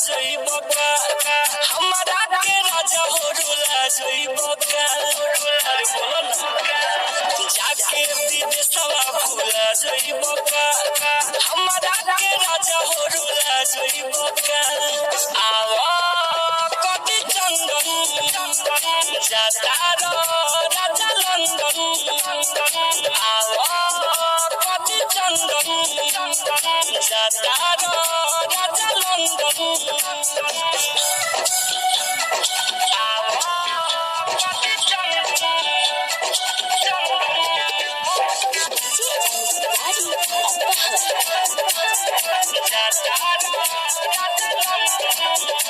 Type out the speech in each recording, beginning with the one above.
जइबका हमरा के राजा हो रुला जइबका अरे बोल जाके विदेशवा भूला जइबका हमरा के राजा हो रुला जइबका आवा कति चंदन जाता रो राजा लंदन आवा कति चंदन जाता रो राजा लंदन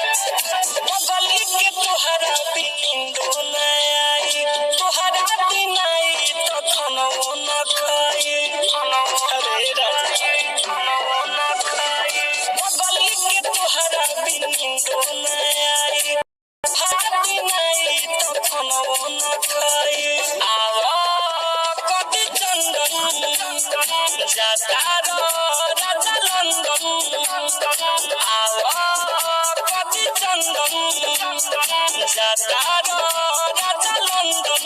बगली के तोहरा बिंदो न आई तोहरा बिनाई तो खनवो न खाई अरे राजा खनवो न खाई बगली के तोहरा बिंदो न आई तोहरा बिनाई तो खनवो न खाई आवा कति चंदन जाता रो राजा लंदन आवा कति चंदन जाता रो राजा लंदन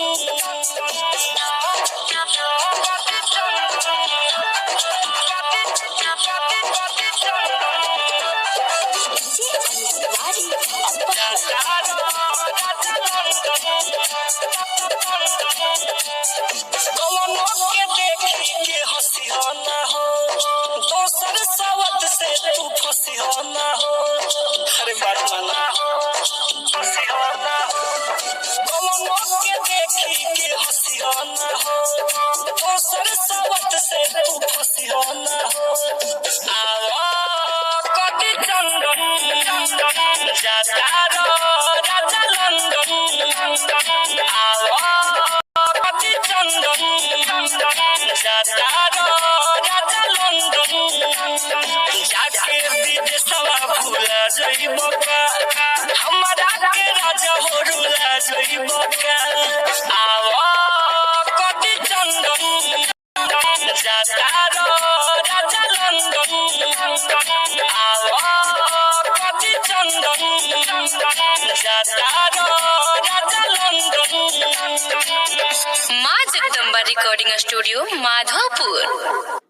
कौनो के देखी के हंसी हो ना हो दोसर सवत से तू फंसी हो ना हो अरे बात माना फंसी हो ना हो कौनो के देखी के हंसी हो ना हो दोसर सवत से तू फंसी हो ना हो आवा कति चंदन जाता रो राजा लंदन आवा कति चंदन जाता रो राजा लंदन जाके विदेशवा भूला जइबका हमरा के राजा हो रुला जइबका आवा कति चंदन जाता रो राजा लंदन आवा कति चंदन जाता रो राजा लंदन। माँ जगदम्बा रिकॉर्डिंग स्टूडियो माधोपुर।